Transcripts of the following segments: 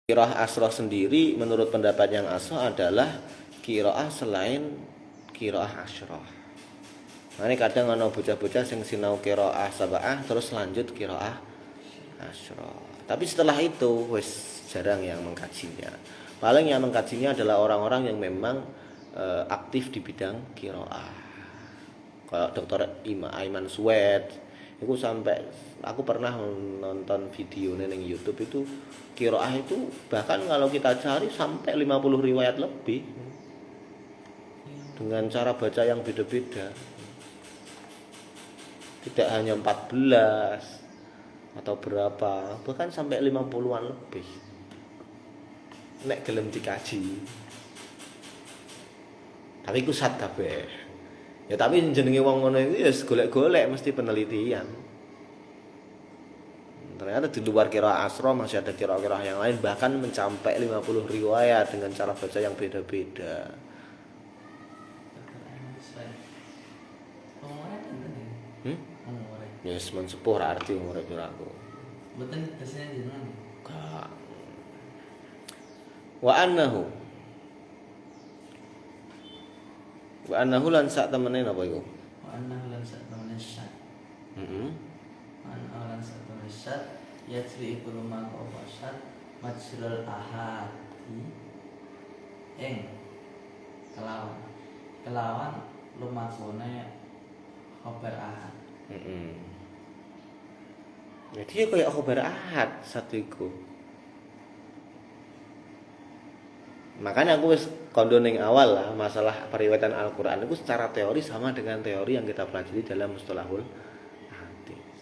Qiraah asroh sendiri menurut pendapat yang asroh adalah qiraah selain qiraah asroh. Nah, ini kadang ana bocah-bocah sing sinau qiraah sab'ah terus lanjut qiraah asroh. Tapi setelah itu wis jarang yang mengkajinya. Paling yang mengkajinya adalah orang-orang yang memang aktif di bidang qiraah. Kayak Dr. Aiman Suwed. Itu sampai aku pernah nonton video neng YouTube itu qiraah itu bahkan kalau kita cari sampai 50 riwayat lebih dengan cara baca yang beda-beda. Tidak hanya 14 atau berapa, bahkan sampai 50-an lebih. Nek gelem dikaji. Tapi iku sat kabeh. Ya tapi jenenge wong ngono iku ya golek-golek mesti penelitian. Ternyata di luar qiraah asroh masih ada qiraah-qiraah yang lain bahkan mencapai 50 riwayat dengan cara baca yang beda-beda. Ya semen sepuh ra arti umure piraku. Mboten desene jenengan. Enggak. Wa annahu lan sak temene napa iku? Wa annahu lan sak temene syad. An lan sak temene syad yajri iku lumaku apa syad majrul ahadi kelawan lumakune khabar ahad. Jadi ya kayak khabar ahad satu iku. Makanya aku wis kondo ning awal lah masalah periwayatan Al-Qur'an itu secara teori sama dengan teori yang kita pelajari dalam mustalahul hadis.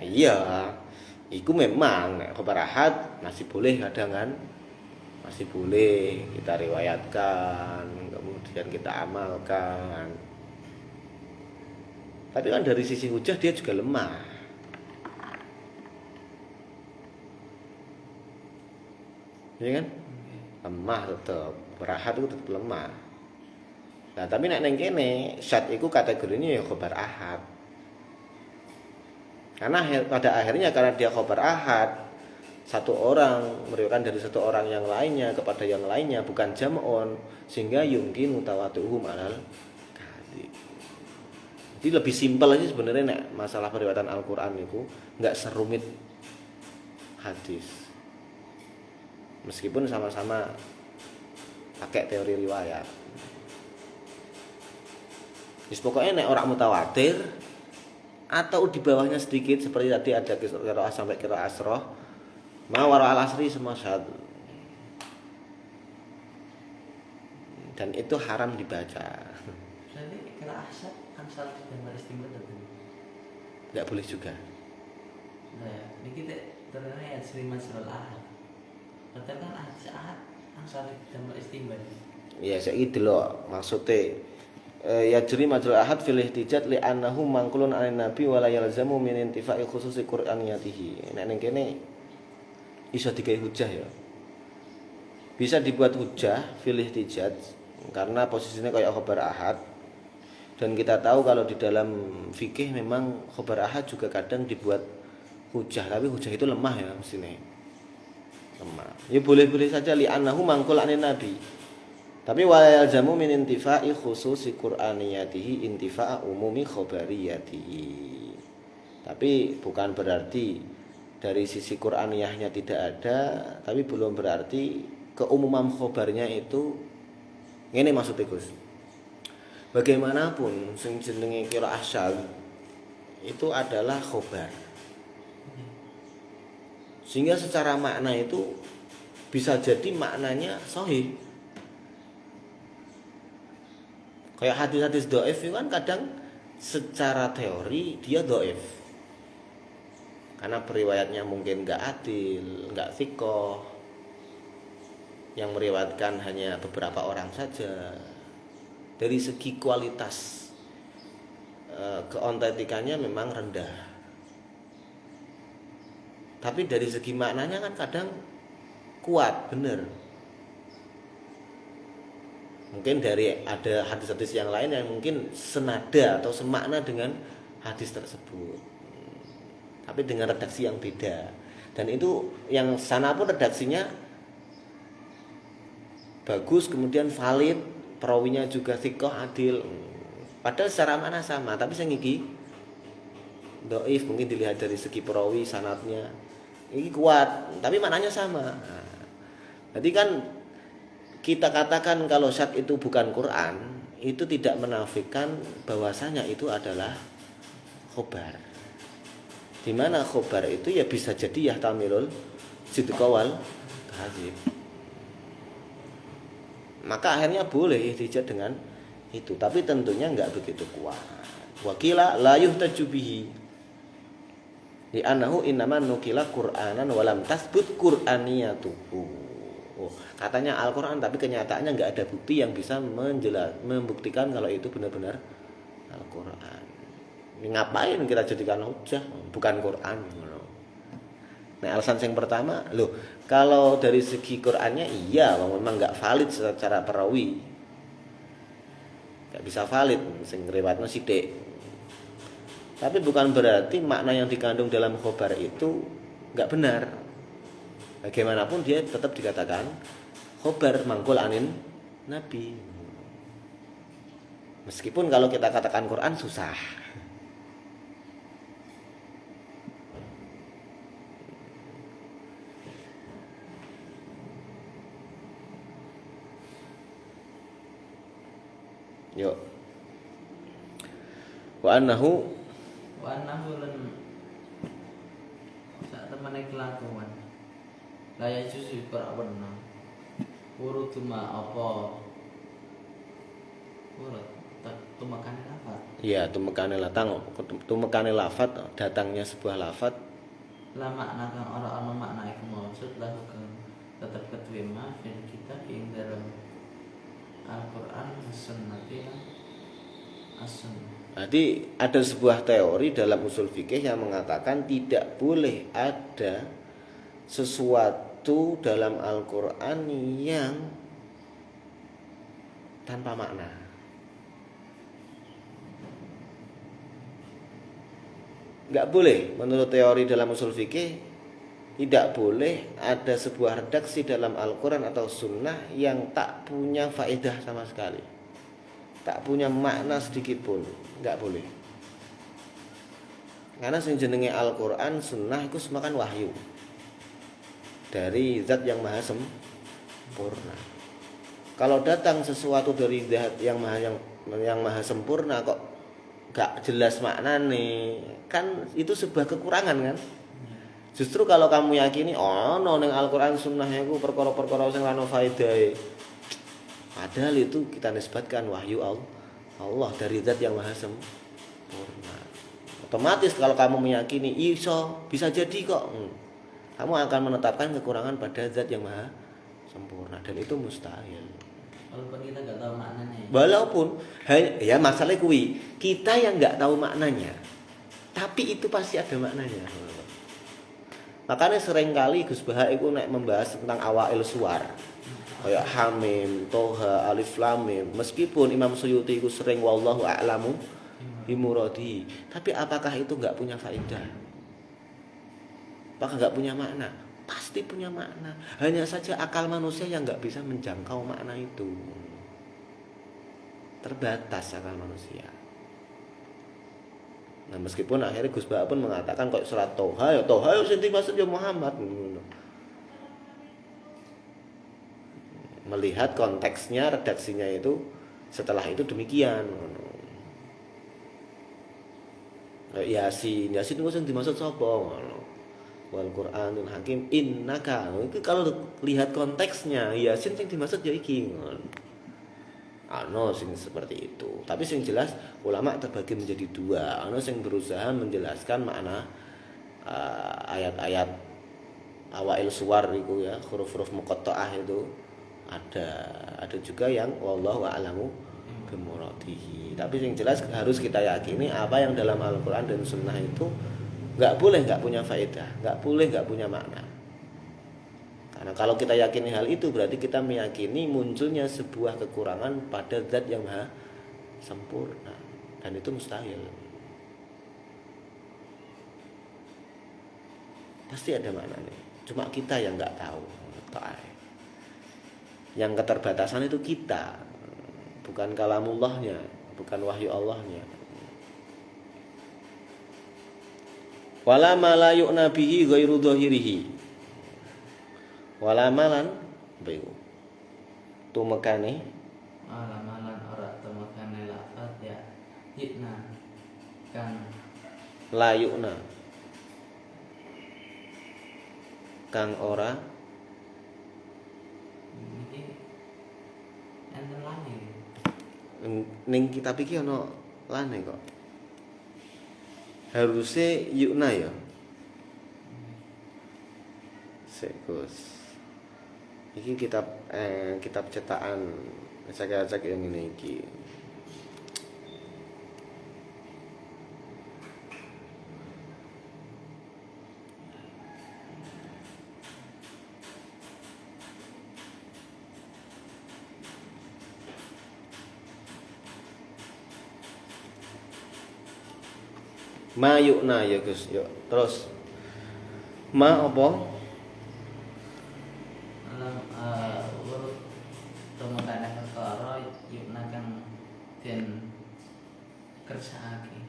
Iya, iku memang nek khabar ahad masih boleh kadang kan. Masih boleh kita riwayatkan, kemudian kita amalkan. Tapi kan dari sisi hujah dia juga lemah. Ya kan? Lemah tetap. Berahad itu tetap lemah. Nah, tapi nek neng kene syad iku kategorinya ya khabar ahad. Karena pada akhirnya karena dia khabar ahad, satu orang meriwayatkan dari satu orang yang lainnya kepada yang lainnya bukan jam'un sehingga yumkin mutawatuhum alal kadhib. Jadi lebih simpel aja sebenarnya nek masalah periwayatan Al-Qur'an itu enggak serumit hadis. Meskipun sama-sama pakai teori riwayat. Jadi pokoknya nek orang mutawatir atau di bawahnya sedikit seperti tadi ada qiraah sampai qiraah asroh, mawara al-asri semua syad. Dan itu haram dibaca. Jadi qiraah syad kan salah dan istimewa betul. Enggak boleh juga. Nah, ya, niki terus ya sering majrul ahad. Betul kan ahad salah dan istimewa. Ya saiki delok maksudnya ya jeri majrul ahad fil ihtijat li annahu mangkulun anin nabi wa la yalzamu min intifa'i khususi qur'aniyatihi. Nek ning kene iso digawe hujah ya. Bisa dibuat hujah fil ihtijat karena posisinya kayak khabar ahad. Dan kita tahu kalau di dalam fikih memang khabar ahad juga kadang dibuat hujah, tapi hujah itu lemah ya mestine. Lemah. Ya boleh-boleh saja li annahu mangkul anin nabi. Tapi wala yalzamu min intifa'i khususi qur'aniyatihi intifa'a umumi khabariyatihi. Tapi bukan berarti dari sisi Qur'aniyahnya tidak ada, tapi belum berarti keumuman khobarnya itu ngene maksudnya Gus. Bagaimanapun sing jenenge qiraah syadz itu adalah khobar. Sehingga secara makna itu bisa jadi maknanya sahih. Kayak hadis-hadis dhaif itu kan kadang secara teori dia dhaif. Karena periwayatnya mungkin enggak adil, enggak thiqah. Yang meriwayatkan hanya beberapa orang saja. Dari segi kualitas keontentikannya memang rendah. Tapi dari segi maknanya kan kadang kuat, benar. Mungkin dari ada hadis-hadis yang lain yang mungkin senada atau semakna dengan hadis tersebut. Tapi dengan redaksi yang beda. Dan itu yang sana pun redaksinya bagus, kemudian valid, perawinya juga thiqah adil. Padahal secara makna sama, tapi sing iki dhaif, mungkin dilihat dari segi perawi sanadnya. Ini kuat, tapi maknanya sama. Nah, jadi kan kita katakan kalau syad itu bukan Quran, itu tidak menafikan bahwasanya itu adalah khobar. Di mana khobar itu ya bisa jadi yahtamilul sidqa wal kadzib. Maka akhirnya boleh ihtijaj dengan itu, tapi tentunya enggak begitu kuat. Wakila la yuhtaju bihi li annahu innama nukila Qur'anan walam tasbut Qur'aniyatuhu. Oh, katanya Al-Qur'an tapi kenyataannya enggak ada bukti yang bisa membuktikan kalau itu benar-benar Al-Qur'an. Ini ngapain kita jadikan hujah? Bukan Quran. Nah, alasan yang pertama, loh, kalau dari segi Qur'annya iya, memang nggak valid secara perawi, nggak bisa valid, sing riwayatno sithik. Tapi bukan berarti makna yang dikandung dalam khobar itu nggak benar. Bagaimanapun dia tetap dikatakan khobar mangkul anin Nabi. Meskipun kalau kita katakan Quran susah. Yuk. Wa annahu lan sak temene kelakuan laya juzu ora wenang urut cuma apa urut tumakane lafaz iya, tumekane lafaz, datangnya sebuah lafaz la makna kang ora ana makna iku maksud lahu kang tetep keterima fil kitab ing dalam Al-Quran as-sunnati as-sunnah. Jadi ada sebuah teori dalam usul fikih yang mengatakan tidak boleh ada sesuatu dalam Al-Quran yang tanpa makna. Enggak boleh, menurut teori dalam usul fikih tidak boleh ada sebuah redaksi dalam Al-Quran atau Sunnah yang tak punya faedah sama sekali, tak punya makna sedikit pun, nggak boleh. Karena sing jenenge Al-Quran, Sunnah itu semua kan wahyu dari Zat yang maha sempurna. Kalau datang sesuatu dari Zat yang maha sempurna kok nggak jelas maknane, kan itu sebuah kekurangan kan. Justru kalau kamu yakini no ning Al-Qur'an sunnahnya ku perkara-perkara sing ora ono faedahe. Padahal itu kita nisbatkan wahyu Allah dari Zat yang maha sempurna. Otomatis kalau kamu meyakini bisa jadi kok. Kamu akan menetapkan kekurangan pada Zat yang maha sempurna dan itu mustahil. Walaupun kita nggak tahu maknanya. Walaupun ya masalahnya kita yang nggak tahu maknanya. Tapi itu pasti ada maknanya. Makanya seringkali Gus Baha itu nek membahas tentang awail suar kayak Hamim, Toha, Alif Lam Mim. Meskipun Imam Suyuti itu sering wallahu a'lamu bimuradi, tapi apakah itu enggak punya faedah? Apakah enggak punya makna? Pasti punya makna. Hanya saja akal manusia yang enggak bisa menjangkau makna itu. Terbatas akal manusia. Nah, meskipun akhirnya Gus Baha pun mengatakan kok surat Toha ya sing dimaksud ya Muhammad. Melihat konteksnya, redaksinya itu setelah itu demikian. Yasin itu sing dimaksud sapa ngono. Wal Qur'anul Hakim innaka. Itu kalau lihat konteksnya Yasin sing dimaksud ya iki ngono. Ano sing seperti itu. Tapi sing jelas ulama terbagi menjadi dua. Ano sing berusaha menjelaskan makna ayat-ayat awail suwar itu ya, huruf-huruf muqatta'ah itu ada juga yang wallahu a'lamu bimuradihi. Tapi sing jelas harus kita yakini apa yang dalam Al-Qur'an dan Sunnah itu enggak boleh enggak punya faedah, enggak boleh enggak punya makna. Karena kalau kita yakini hal itu berarti kita meyakini munculnya sebuah kekurangan pada Zat yang maha sempurna dan itu mustahil. Pasti ada maknanya. Cuma kita yang nggak tahu. Yang keterbatasan itu kita, bukan kalamullahnya, bukan wahyu Allahnya. Wala ma la yu'na bihi ghairu dhahirihi. Wala malan bayu. Tumekane Malan ora temakane lafaz ya yitna kang la yu'na kang ora iki enten lane ning kitab iki ana lane kok. Harusnya yu'na ya. Sekus. Iki kitab cetakan cek yang ini iki. Ma yu'na ya Gus. Yuk, terus. Ma apa? urut temakane perkara yukna kang den kersakake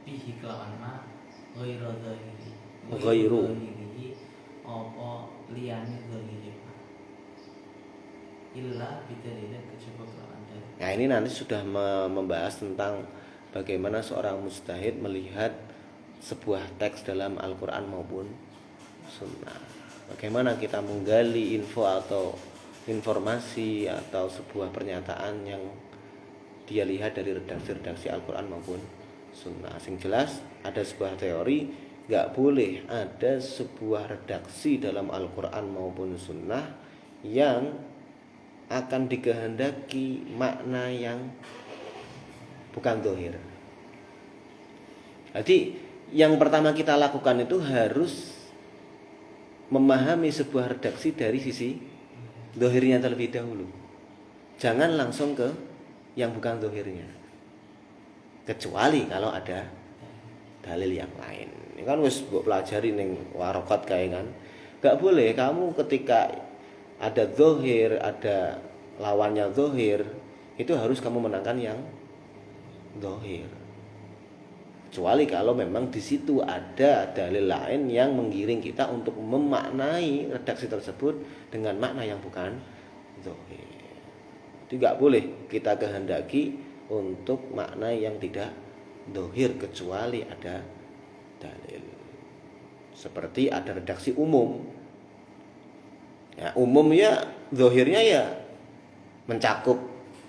bihi kelawan ma ghairu dhahiri apa liyane dhahiri illa bidalilin kejaba kelawan dalil. Nah, ini nanti sudah membahas tentang bagaimana seorang mujtahid melihat sebuah teks dalam Al-Qur'an maupun sunnah. Bagaimana kita menggali info atau informasi atau sebuah pernyataan yang dia lihat dari redaksi-redaksi Al-Quran maupun Sunnah. Sing jelas ada sebuah teori gak boleh ada sebuah redaksi dalam Al-Quran maupun Sunnah yang akan dikehendaki makna yang bukan zahir. Jadi yang pertama kita lakukan itu harus memahami sebuah redaksi dari sisi zahirnya terlebih dahulu. Jangan langsung ke yang bukan zahirnya. Kecuali kalau ada dalil yang lain. Ini kan wis mbok pelajari ning warokat kae kan. Gak boleh kamu ketika ada zahir, ada lawannya zahir, itu harus kamu menangkan yang zahir. Kecuali kalau memang di situ ada dalil lain yang menggiring kita untuk memaknai redaksi tersebut dengan makna yang bukan zahir. Jadi nggak boleh kita kehendaki untuk makna yang tidak zahir kecuali ada dalil. Seperti ada redaksi umum. Ya, umum ya zahirnya ya mencakup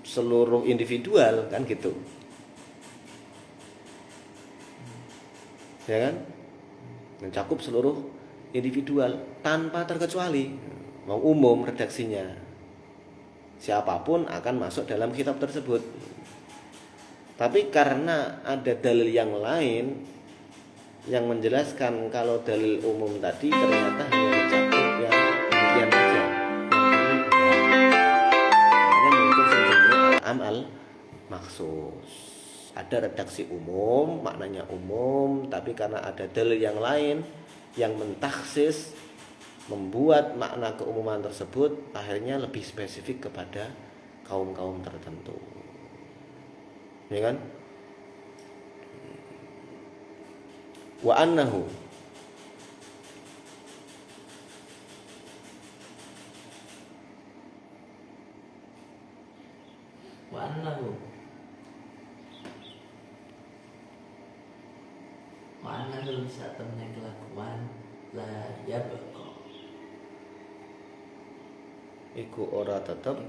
seluruh individual kan gitu. Ya kan, mencakup seluruh individual tanpa terkecuali. Mau umum redaksinya, siapapun akan masuk dalam kitab tersebut. Tapi karena ada dalil yang lain yang menjelaskan kalau dalil umum tadi ternyata hanya mencakup yang demikian saja, hanya mungkin sebenarnya amal maksus. Ada redaksi umum, maknanya umum, tapi karena ada dalil yang lain yang mentaksis, membuat makna keumuman tersebut akhirnya lebih spesifik kepada kaum-kaum tertentu. Ya kan? Wa annahu Wa'ana belum saat temennya kelakuan la yabqa iku ora tetep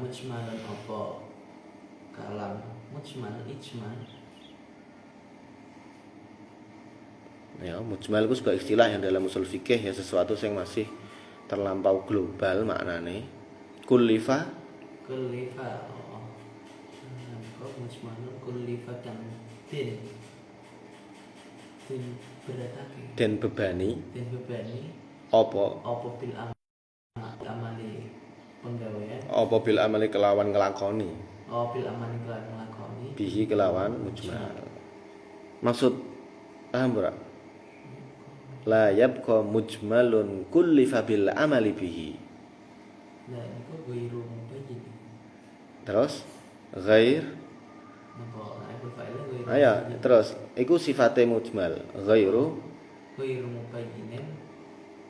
mujmalan apa kalam mujmal ijmal. Ya, mujmal itu sebuah istilah yang dalam usul fikih ya, sesuatu yang masih terlampau global maknane. Kullifa kok mujmalun kullifa kan den bebani apa bil amali penggawean apa bil amali kelawan ngelakoni bil amali kelawan ngelakoni bihi kelawan mujmal. Maksud paham ora? la yabqa mujmalun kullifa bil amali bihi. Lah niku ghairu mubayyin. Terus ghair Napa naibul fa'il ghairu ayo mubayyin. terus iku sifate mujmal ghairu Ghairu mubayyinin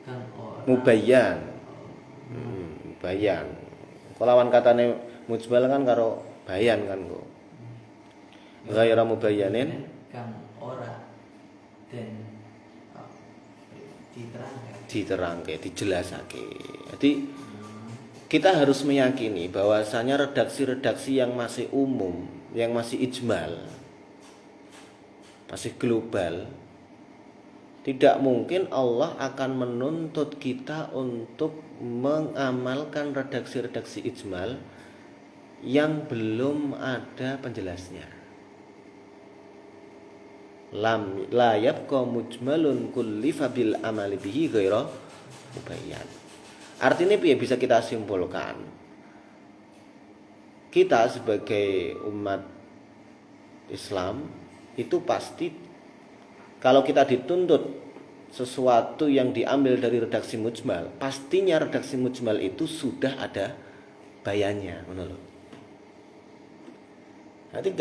kang ora mubayyan. Bayan. Kelawan katane mujmal kan karo bayan kan kok. Ghairu mubayyanin kang ora den diterangke, dijelasake. Jadi kita harus meyakini bahwasanya redaksi-redaksi yang masih umum, yang masih ijmal, masih global, tidak mungkin Allah akan menuntut kita untuk mengamalkan redaksi-redaksi ijmal yang belum ada penjelasnya. La yabqa mujmalun kullifa bil amali bihi ghairu mubayyan. Artinya piye bisa kita simpulkan? Kita sebagai umat Islam itu pasti kalau kita dituntut sesuatu yang diambil dari redaksi mujmal, pastinya redaksi mujmal itu sudah ada bayannya, ngono lho. Nanti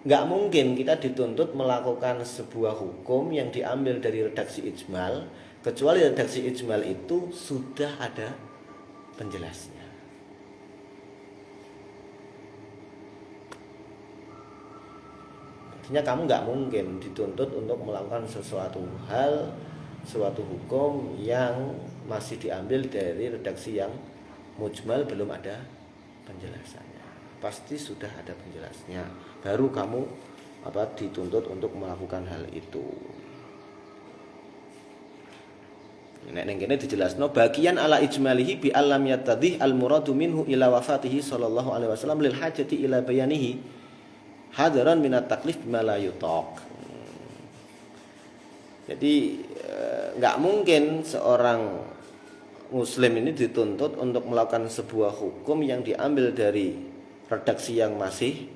nggak mungkin kita dituntut melakukan sebuah hukum yang diambil dari redaksi ijmal kecuali redaksi ijmal itu sudah ada penjelasnya. Artinya kamu nggak mungkin dituntut untuk melakukan sesuatu hal, suatu hukum yang masih diambil dari redaksi yang mujmal belum ada penjelasannya. Pasti sudah ada penjelasnya. Baru kamu dituntut untuk melakukan hal itu. Nek ning kene dijelasno bagian ala ijmalihi bi alam yatadih al muradu minhu ila wafatihi sallallahu alaihi wasallam lil hajati ila bayanihi hadaran minat taklif bima la yutaq. Jadi enggak mungkin seorang muslim ini dituntut untuk melakukan sebuah hukum yang diambil dari redaksi yang masih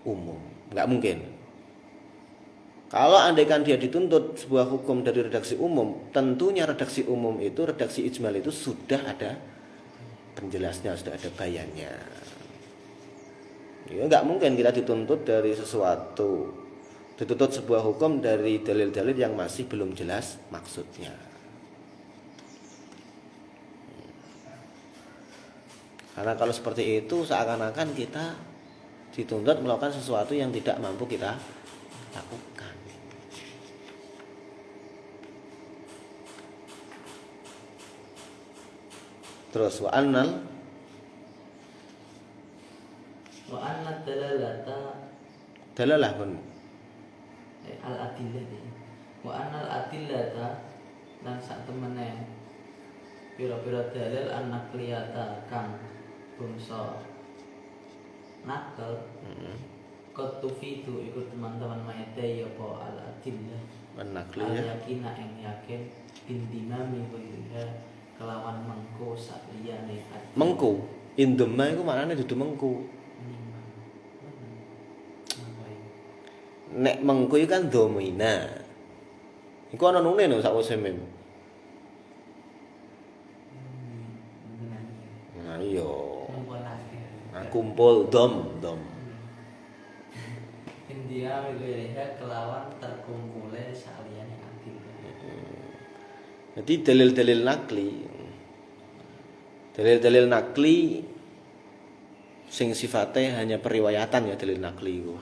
umum. Enggak mungkin. Kalau andaikan dia dituntut sebuah hukum dari redaksi umum, tentunya redaksi umum itu, redaksi ijmal itu sudah ada penjelasnya, sudah ada bayannya. Ya, enggak mungkin kita dituntut dari sesuatu, dituntut sebuah hukum dari dalil-dalil yang masih belum jelas maksudnya. Karena kalau seperti itu seakan-akan kita dituntut melakukan sesuatu yang tidak mampu kita lakukan. Terus wa annal dalalah pun al-adillah wa annal adillata lan sak temene pira-pira dalil an-naqliyata kang bangsa nakal qad tufidu iku teman-teman maete ya apa al-adillah an-naqliyah al-yakina ing yakin bindinami wa kelawan mengko sak liyane mengko indema iku maknane dudu mengko. Nek mengko iku kan domina. Iku ana nune lho sakwise mem. Nah iya. Kumpul dom. India wilayah kelawan terkumpulnya saliyane akil. Jadi dalil-dalil nakli sing sifatnya hanya periwayatan ya dalil nakli itu.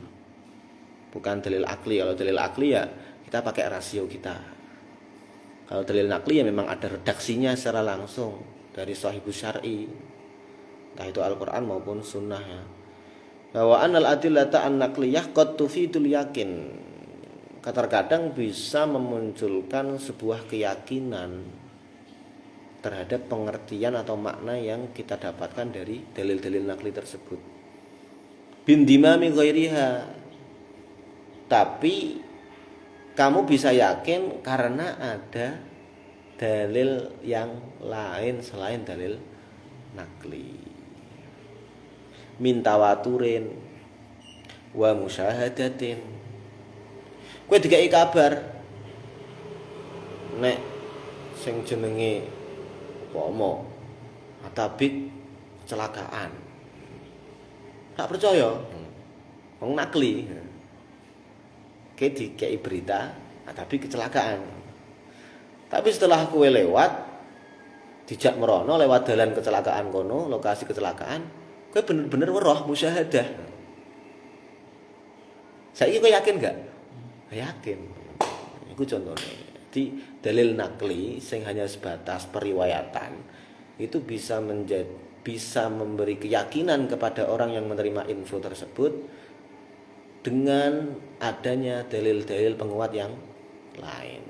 Bukan dalil akli. Kalau dalil akli ya kita pakai rasio kita. Kalau dalil nakli ya memang ada redaksinya secara langsung dari sahibus syar'i. Entah itu Al-Qur'an maupun sunnah ya. Bahwa anal adillata an-naqliyah qad tufidul yakin. Terkadang bisa memunculkan sebuah keyakinan terhadap pengertian atau makna yang kita dapatkan dari dalil-dalil nakli tersebut. Bindimami ghairiha. Tapi kamu bisa yakin karena ada dalil yang lain selain dalil nakli. Min tawaturin wa musyahadatin. Kowe dikai kabar nek sing jenenge umpama Atabik kecelakaan. Tak percaya. Wong nakli. Kayak dikei berita Atabik kecelakaan. Tapi setelah kowe lewat dijak merono lewat dalan kecelakaan kono, lokasi kecelakaan, kowe bener-bener weruh musyahadah. Saiki kowe yakin gak? Yakin. Iku contohnya. Di dalil nakli sing hanya sebatas periwayatan itu bisa memberi keyakinan kepada orang yang menerima info tersebut dengan adanya dalil-dalil penguat yang lain.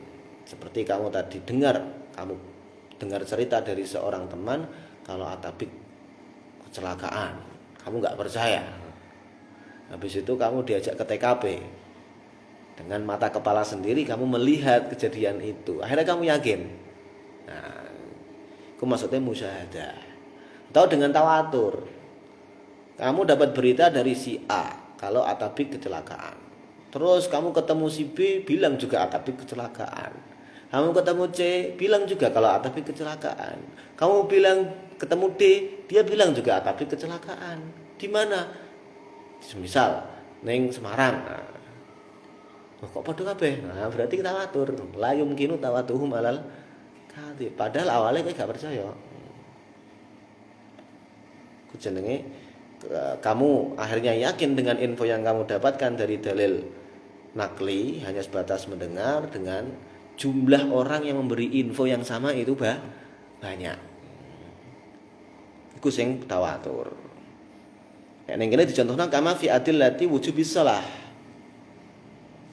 Seperti kamu tadi kamu dengar cerita dari seorang teman kalau Atabik kecelakaan, kamu nggak percaya. Habis itu kamu diajak ke TKP. Dengan mata kepala sendiri kamu melihat kejadian itu. Akhirnya kamu yakin. Nah, itu maksudnya musyahadah. Atau dengan tawatur. Kamu dapat berita dari si A kalau Atabik kecelakaan. Terus kamu ketemu si B bilang juga Atabik kecelakaan. Kamu ketemu C bilang juga kalau Atabik kecelakaan. Kamu bilang ketemu D, dia bilang juga Atabik kecelakaan. Di mana? Misal neng Semarang. Nah, kok padha kabeh? Nah, berarti kita tawatur. La yumkinu tawatuhum alal kadzib. Padahal awalnya kayak gak percaya. Ku jenenge kamu akhirnya yakin dengan info yang kamu dapatkan dari dalil nakli hanya sebatas mendengar dengan jumlah orang yang memberi info yang sama itu banyak. Iku sing tawatur. Nek ngene dicontohna kama fi adillati wujubis shalah.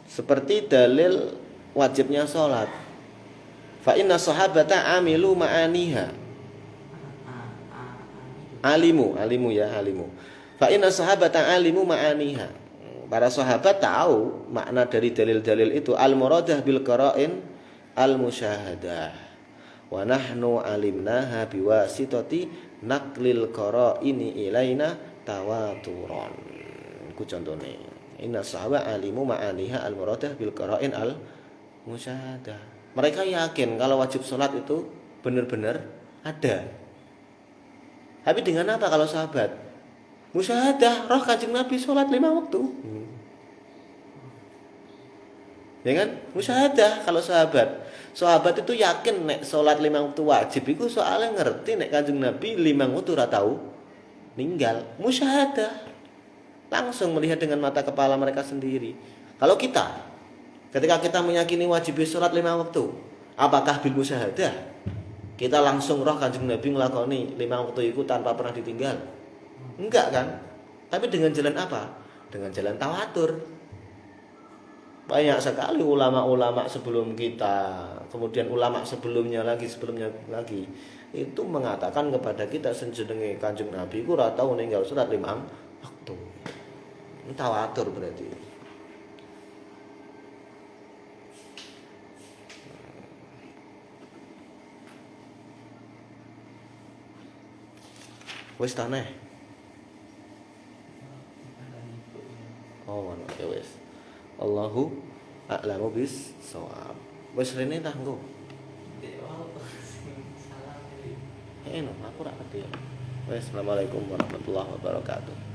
Seperti dalil wajibnya salat. Fa inna sahabata amilu ma'aniha. Alimu ya. Fa inna sahabata alimu ma'aniha. Para sahabat tahu makna dari dalil-dalil itu al-muradah bil qara'in al-musyahadah. Wa nahnu alimnaha biwasitati naqlil qara'ini ilaina tawaturan. Ku contone. Inna sahabat alimu ma'aniha al-muradah bil qara'in al-musyahadah. Mereka yakin kalau wajib salat itu benar-benar ada. Tapi dengan apa kalau sahabat? Musyahadah, roh Kanjeng Nabi salat 5 waktu. Ya kan? Musyahadah kalau sahabat. Sahabat itu yakin nek salat 5 waktu wajib iku soalnya ngerti nek Kanjeng Nabi 5 waktu ora tau ninggal. Musyahadah. Langsung melihat dengan mata kepala mereka sendiri. Kalau kita ketika kita meyakini wajib salat 5 waktu, apakah bil musyahadah? Kita langsung roh Kanjeng Nabi nglakoni 5 waktu itu tanpa pernah ditinggal? Enggak kan? Tapi dengan jalan apa? Dengan jalan tawatur. Banyak sekali ulama-ulama sebelum kita, kemudian ulama sebelumnya lagi itu mengatakan kepada kita senjenenge Kanjeng Nabi ku ora tau ninggal salat 5 waktu. Ini tawatur berarti. Wis ta neh. Oh, ngono ya wis. Allahu a'lamu bis shawab. Wis rene ta engko? Enak, aku ra ngerti ya. Wis, assalamualaikum warahmatullahi wabarakatuh.